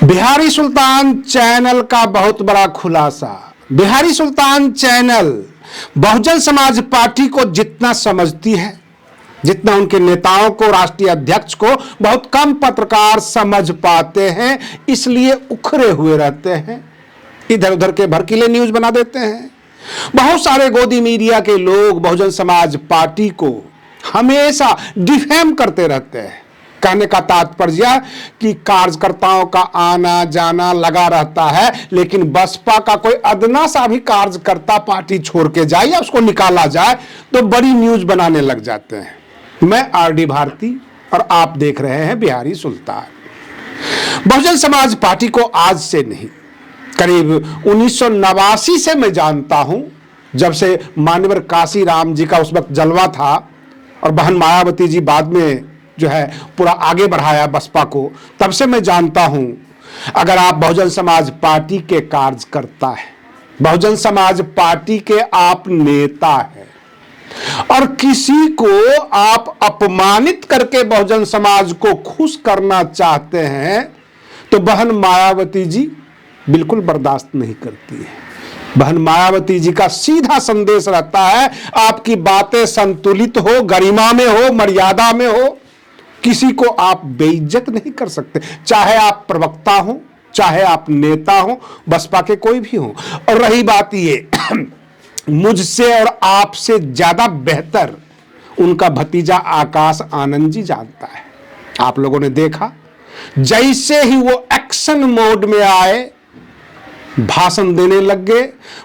बिहारी सुल्तान channel का बहुत बड़ा खुलासा। बिहारी सुल्तान चैनल बहुजन समाज पार्टी को जितना समझती है, जितना उनके नेताओं को, राष्ट्रीय अध्यक्ष को बहुत कम पत्रकार समझ पाते हैं, इसलिए उखरे हुए रहते हैं, इधर उधर के भड़कीले न्यूज बना देते हैं। बहुत सारे गोदी मीडिया के लोग बहुजन समाज पार्टी को हमेशा डिफेम करते रहते हैं। कहने का तात्पर्य कि कार्यकर्ताओं का आना जाना लगा रहता है, लेकिन बसपा का कोई अदना सा भी कार्यकर्ता पार्टी छोड़ के जाए या उसको निकाला जाए तो बड़ी न्यूज बनाने लग जाते हैं। मैं आरडी भारती और आप देख रहे हैं बिहारी सुल्तान। बहुजन समाज पार्टी को आज से नहीं, करीब 1989 से मैं जानता हूं, जब से मान्यवर काशी राम जी का उस वक्त जलवा था और बहन मायावती जी बाद में जो है पूरा आगे बढ़ाया बसपा को, तब से मैं जानता हूं अगर आप बहुजन समाज पार्टी के कार्यकर्ता हैं, बहुजन समाज पार्टी के आप नेता हैं और किसी को आप अपमानित करके बहुजन समाज को खुश करना चाहते हैं तो बहन मायावती जी बिल्कुल बर्दाश्त नहीं करती है। बहन मायावती जी का सीधा संदेश रहता है, आपकी बातें संतुलित हो, गरिमा में हो, मर्यादा में हो, किसी को आप बेइज्जत नहीं कर सकते, चाहे आप प्रवक्ता हो, चाहे आप नेता हो, बसपा के कोई भी हो। और रही बात ये मुझसे और आपसे ज्यादा बेहतर उनका भतीजा आकाश आनंद जी जानता है। आप लोगों ने देखा, जैसे ही वो एक्शन मोड में आए, भाषण देने लग गए,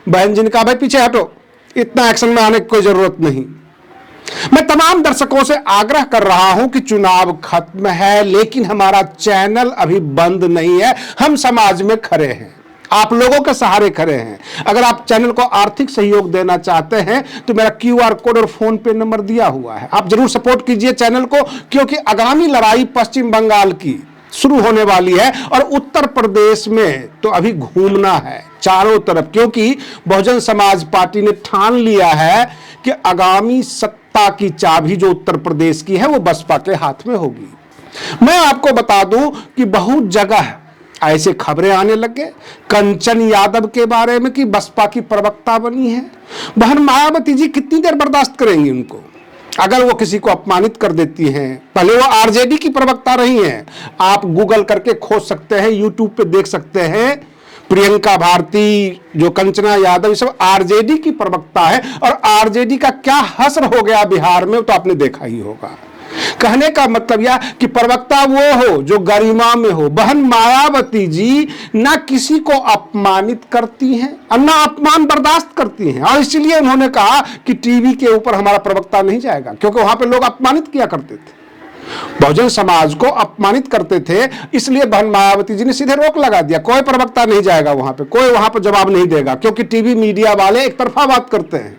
बहन जी ने कहा भाई पीछे हटो, इतना एक्शन में आने की कोई जरूरत नहीं। मैं तमाम दर्शकों से आग्रह कर रहा हूं कि चुनाव खत्म है, लेकिन हमारा चैनल अभी बंद नहीं है। हम समाज में खड़े हैं, आप लोगों के सहारे खड़े हैं। अगर आप चैनल को आर्थिक सहयोग देना चाहते हैं तो मेरा QR कोड और फोन पे नंबर दिया हुआ है, आप जरूर सपोर्ट कीजिए चैनल को, क्योंकि आगामी लड़ाई पश्चिम बंगाल की शुरू होने वाली है और उत्तर प्रदेश में तो अभी घूमना है चारों तरफ, क्योंकि बहुजन समाज पार्टी ने ठान लिया है कि आगामी सत्ता की चाबी जो उत्तर प्रदेश की है वो बसपा के हाथ में होगी। मैं आपको बता दूं कि बहुत जगह ऐसे खबरें आने लगे कंचन यादव के बारे में कि बसपा की प्रवक्ता बनी है। बहन मायावती जी कितनी देर बर्दाश्त करेंगी उनको? अगर वो किसी को अपमानित कर देती हैं, पहले वो आरजेडी की प्रवक्ता रही हैं, आप गूगल करके खोज सकते हैं, यूट्यूब पे देख सकते हैं, प्रियंका भारती, जो कंचना यादव, ये सब आरजेडी की प्रवक्ता है। और आरजेडी का क्या हश्र हो गया बिहार में तो आपने देखा ही होगा। कहने का मतलब यह कि प्रवक्ता वो हो जो गरिमा में हो। बहन मायावती जी ना किसी को अपमानित करती हैं और ना अपमान बर्दाश्त करती हैं, और इसलिए उन्होंने कहा कि टीवी के ऊपर हमारा प्रवक्ता नहीं जाएगा, क्योंकि वहां पे लोग अपमानित किया करते थे, बहुजन समाज को अपमानित करते थे। इसलिए बहन मायावती जी ने सीधे रोक लगा दिया, कोई प्रवक्ता नहीं जाएगा वहां पे, कोई वहां पे जवाब नहीं देगा, क्योंकि टीवी मीडिया वाले एक तरफा बात करते हैं।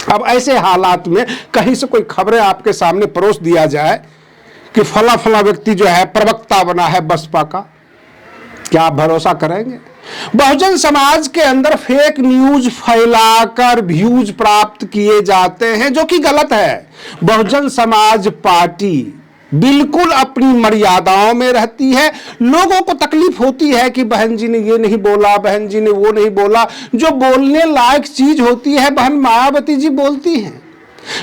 अब ऐसे हालात में कहीं से कोई खबरें आपके सामने परोस दिया जाए कि फला फला व्यक्ति जो है प्रवक्ता बना है बसपा का, क्या आप भरोसा करेंगे? बहुजन समाज के अंदर फेक न्यूज फैलाकर व्यूज प्राप्त किए जाते हैं, जो कि गलत है। बहुजन समाज पार्टी बिल्कुल अपनी मर्यादाओं में रहती है। लोगों को तकलीफ होती है कि बहन जी ने ये नहीं बोला, बहन जी ने वो नहीं बोला। जो बोलने लायक चीज होती है बहन मायावती जी बोलती हैं,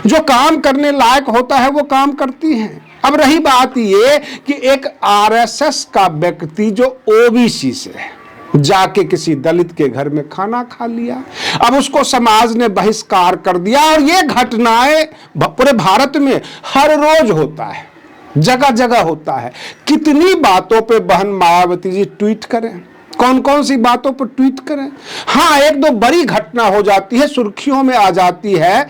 जो काम करने लायक होता है वो काम करती हैं। अब रही बात ये कि एक RSS का व्यक्ति जो OBC से है, जाके किसी दलित के घर में खाना खा लिया, अब उसको समाज ने बहिष्कार कर दिया। और ये घटनाएं पूरे भारत में हर रोज होता है, जगह जगह होता है। कितनी बातों पे बहन मायावती जी ट्वीट करें, कौन कौन सी बातों पर ट्वीट करें? हाँ, एक दो बड़ी घटना हो जाती है, सुर्खियों में आ जाती है,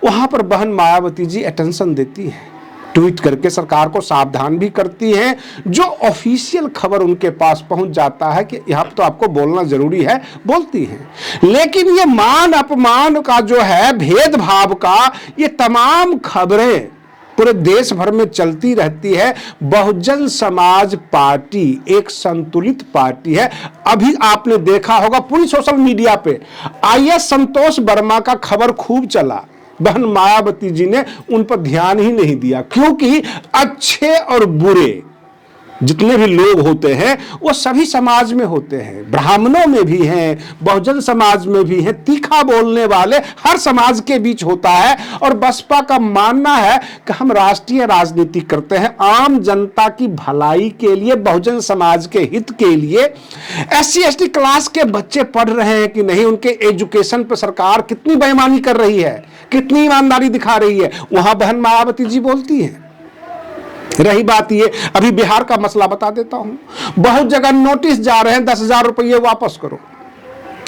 वहां पर बहन मायावती जी अटेंशन देती हैं, ट्वीट करके सरकार को सावधान भी करती हैं। जो ऑफिशियल खबर उनके पास पहुंच जाता है कि यहाँ तो आपको बोलना जरूरी है, बोलती हैं। लेकिन ये मान अपमान का जो है, भेदभाव का, ये तमाम खबरें पूरे देश भर में चलती रहती है। बहुजन समाज पार्टी एक संतुलित पार्टी है। अभी आपने देखा होगा पूरी सोशल मीडिया पे IS संतोष वर्मा का खबर खूब चला, बहन मायावती जी ने उन पर ध्यान ही नहीं दिया, क्योंकि अच्छे और बुरे जितने भी लोग होते हैं वो सभी समाज में होते हैं, ब्राह्मणों में भी हैं, बहुजन समाज में भी हैं, तीखा बोलने वाले हर समाज के बीच होता है। और बसपा का मानना है कि हम राष्ट्रीय राजनीति करते हैं, आम जनता की भलाई के लिए, बहुजन समाज के हित के लिए। SC ST क्लास के बच्चे पढ़ रहे हैं कि नहीं, उनके एजुकेशन पर सरकार कितनी बेईमानी कर रही है, कितनी ईमानदारी दिखा रही है, वहां बहन मायावती जी बोलती है। रही बात ये, अभी बिहार का मसला बता देता हूं, बहुत जगह नोटिस जा रहे हैं 10,000 रुपये वापस करो।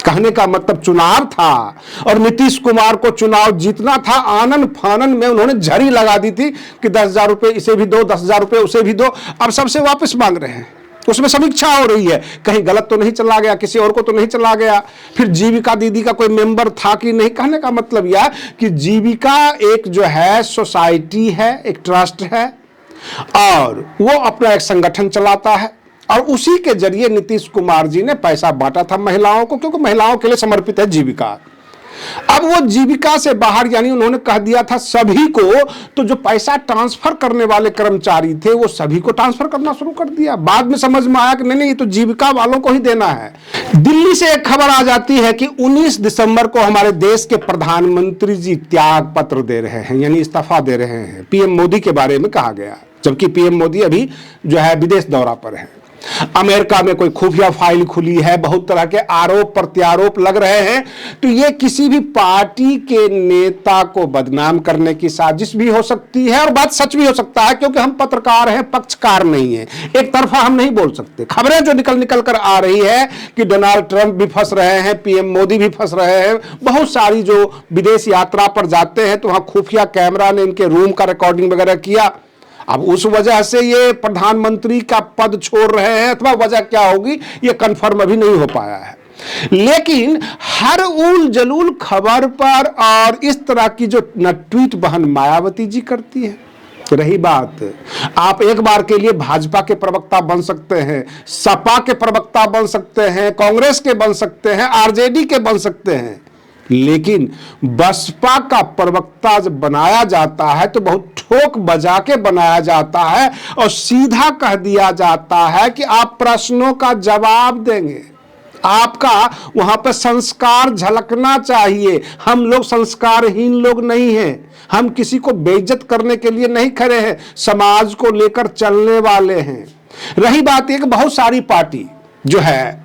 कहने का मतलब चुनाव था और नीतीश कुमार को चुनाव जीतना था, आनन फानन में उन्होंने झड़ी लगा दी थी कि 10,000 रुपये इसे भी दो, 10,000 रुपये उसे भी दो। अब सबसे वापस मांग रहे हैं, उसमें समीक्षा हो रही है, कहीं गलत तो नहीं चला गया, किसी और को तो नहीं चला गया, फिर जीविका दीदी का कोई मेंबर था कि नहीं। कहने का मतलब यह कि जीविका एक जो है सोसाइटी है, एक ट्रस्ट है, और वो अपना एक संगठन चलाता है, और उसी के जरिए नीतीश कुमार जी ने पैसा बांटा था महिलाओं को, क्योंकि महिलाओं के लिए समर्पित है जीविका। अब वो जीविका से बाहर, यानी उन्होंने कह दिया था सभी को, तो जो पैसा ट्रांसफर करने वाले कर्मचारी थे वो सभी को ट्रांसफर करना शुरू कर दिया। बाद में समझ में आया कि नहीं, ये तो जीविका वालों को ही देना है। दिल्ली से एक खबर आ जाती है कि 19 दिसंबर को हमारे देश के प्रधानमंत्री जी त्याग पत्र दे रहे हैं, यानी इस्तीफा दे रहे हैं। PM मोदी के बारे में कहा गया, जबकि PM मोदी अभी जो है विदेश दौरा पर है। अमेरिका में कोई खुफिया फाइल खुली है, बहुत तरह के आरोप प्रत्यारोप लग रहे हैं। तो ये किसी भी पार्टी के नेता को बदनाम करने की साजिश भी हो सकती है, और बात सच भी हो सकता है, क्योंकि हम पत्रकार हैं, पक्षकार नहीं है, एक तरफा हम नहीं बोल सकते। खबरें जो निकल कर आ रही है कि डोनाल्ड ट्रंप भी फंस रहे हैं, PM मोदी भी फंस रहे हैं, बहुत सारी जो विदेश यात्रा पर जाते हैं तो वहां खुफिया कैमरा ने इनके रूम का रिकॉर्डिंग वगैरह किया। अब उस वजह से ये प्रधानमंत्री का पद छोड़ रहे हैं, अथवा वजह क्या होगी ये कंफर्म अभी नहीं हो पाया है। लेकिन हर उल जलूल खबर पर और इस तरह की जो न ट्वीट बहन मायावती जी करती है। रही बात, आप एक बार के लिए भाजपा के प्रवक्ता बन सकते हैं, सपा के प्रवक्ता बन सकते हैं, कांग्रेस के बन सकते हैं, RJD के बन सकते हैं, लेकिन बसपा का प्रवक्ता जब बनाया जाता है तो बहुत ठोक बजा के बनाया जाता है और सीधा कह दिया जाता है कि आप प्रश्नों का जवाब देंगे, आपका वहां पर संस्कार झलकना चाहिए। हम लोग संस्कारहीन लोग नहीं हैं, हम किसी को बेइज्जत करने के लिए नहीं खड़े हैं, समाज को लेकर चलने वाले हैं। रही बात एक, बहुत सारी पार्टी जो है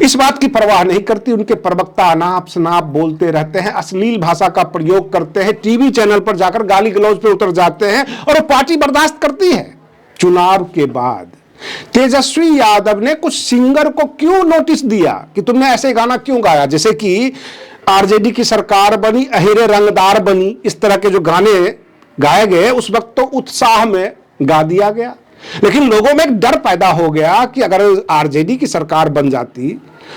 इस बात की परवाह नहीं करती, उनके प्रवक्ता अनाप शनाप बोलते रहते हैं, अश्लील भाषा का प्रयोग करते हैं, टीवी चैनल पर जाकर गाली गलौज पे उतर जाते हैं, और वो पार्टी बर्दाश्त करती है। चुनाव के बाद तेजस्वी यादव ने कुछ सिंगर को क्यों नोटिस दिया कि तुमने ऐसे गाना क्यों गाया, जैसे कि RJD की सरकार बनी, अहिरे रंगदार बनी, इस तरह के जो गाने गाए गए उस वक्त तो उत्साह में गा दिया गया, लेकिन लोगों में एक डर पैदा हो गया कि अगर RJD की सरकार बन जाती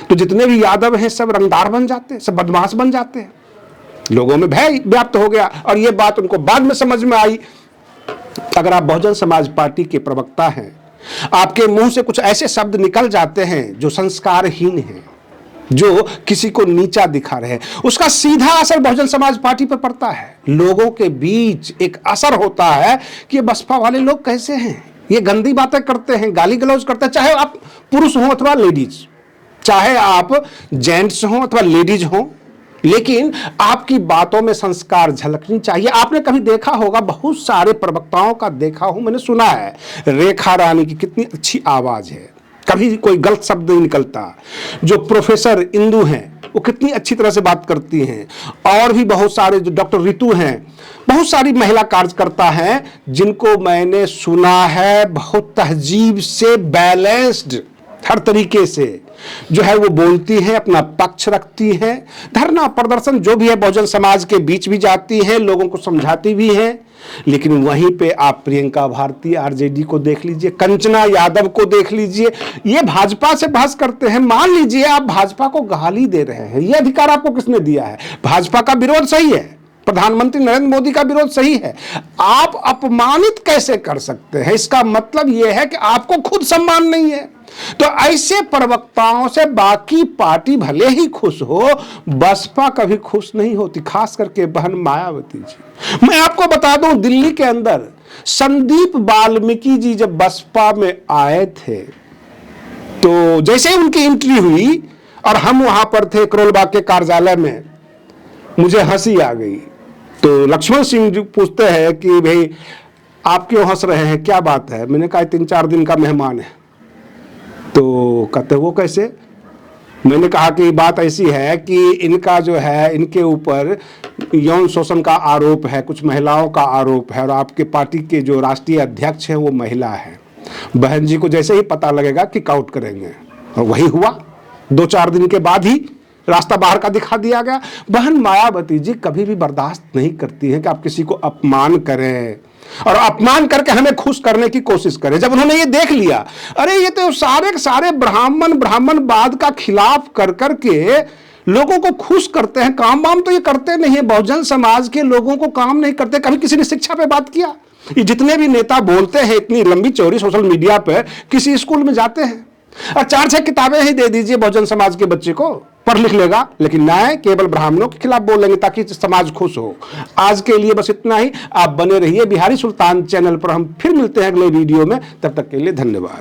तो जितने भी यादव हैं सब रंगदार बन जाते, सब बदमाश बन जाते। लोगों में भय व्याप्त हो गया, और ये बात उनको बाद में समझ में आई। अगर आप बहुजन समाज पार्टी के प्रवक्ता हैं, आपके मुंह से कुछ ऐसे शब्द निकल जाते हैं जो संस्कारहीन हैं, जो किसी को नीचा दिखा रहे हैं, उसका सीधा असर बहुजन समाज पार्टी पर पड़ता है। लोगों के बीच एक असर होता है कि ये बसपा वाले लोग कैसे हैं, ये गंदी बातें करते हैं, गाली गलौज करते हैं, चाहे आप पुरुष हो अथवा लेडीज, चाहे आप जेंट्स हो अथवा लेडीज हो, लेकिन आपकी बातों में संस्कार झलकनी चाहिए। आपने कभी देखा होगा, बहुत सारे प्रवक्ताओं का देखा हूं, मैंने सुना है, रेखा रानी की कितनी अच्छी आवाज है, कभी कोई गलत शब्द नहीं निकलता। जो प्रोफेसर इंदु हैं वो कितनी अच्छी तरह से बात करती हैं, और भी बहुत सारे जो डॉक्टर रितु हैं, बहुत सारी महिला कार्यकर्ता हैं जिनको मैंने सुना है बहुत तहजीब से, बैलेंस्ड हर तरीके से जो है वो बोलती हैं, अपना पक्ष रखती हैं, धरना प्रदर्शन जो भी है बहुजन समाज के बीच भी जाती हैं, लोगों को समझाती भी हैं। लेकिन वहीं पे आप प्रियंका भारती RJD को देख लीजिए, कंचना यादव को देख लीजिए, ये भाजपा से बहस करते हैं। मान लीजिए आप भाजपा को गाली दे रहे हैं, ये अधिकार आपको किसने दिया है? भाजपा का विरोध सही है, प्रधानमंत्री नरेंद्र मोदी का विरोध सही है, आप अपमानित कैसे कर सकते हैं? इसका मतलब यह है कि आपको खुद सम्मान नहीं है। तो ऐसे प्रवक्ताओं से बाकी पार्टी भले ही खुश हो, बसपा कभी खुश नहीं होती, खास करके बहन मायावती जी। मैं आपको बता दूं, दिल्ली के अंदर संदीप वाल्मीकि जी जब बसपा में आए थे तो जैसे ही उनकी एंट्री हुई और हम वहां पर थे करोलबाग के कार्यालय में, मुझे हंसी आ गई। तो लक्ष्मण सिंह जी पूछते हैं कि भाई आप क्यों हंस रहे हैं, क्या बात है? मैंने कहा 3-4 दिन का मेहमान है। तो कहते वो कैसे? मैंने कहा कि बात ऐसी है कि इनका जो है, इनके ऊपर यौन शोषण का आरोप है, कुछ महिलाओं का आरोप है, और आपके पार्टी के जो राष्ट्रीय अध्यक्ष हैं वो महिला है। बहन जी को जैसे ही पता लगेगा किक आउट करेंगे, और वही हुआ। 2-4 दिन के बाद ही रास्ता बाहर का दिखा दिया गया। बहन मायावती जी कभी भी बर्दाश्त नहीं करती हैं कि आप किसी को अपमान करें और अपमान करके हमें खुश करने की कोशिश करें। जब उन्होंने ये देख लिया, अरे ये तो सारे के सारे ब्राह्मणवाद का खिलाफ कर करके लोगों को खुश करते हैं, काम वाम तो ये करते नहीं है, बहुजन समाज के लोगों को काम नहीं करते। कभी किसी ने शिक्षा पे बात किया? ये जितने भी नेता बोलते हैं इतनी लंबी चौड़ी सोशल मीडिया पे, किसी स्कूल में जाते हैं? और 4-6 किताबें ही दे दीजिए बहुजन समाज के बच्चे को, पढ़ लिख लेगा, लेकिन न्याय केवल ब्राह्मणों के खिलाफ बोलेंगे ताकि समाज खुश हो। आज के लिए बस इतना ही। आप बने रहिए बिहारी सुल्तान चैनल पर। हम फिर मिलते हैं अगले वीडियो में, तब तक के लिए धन्यवाद।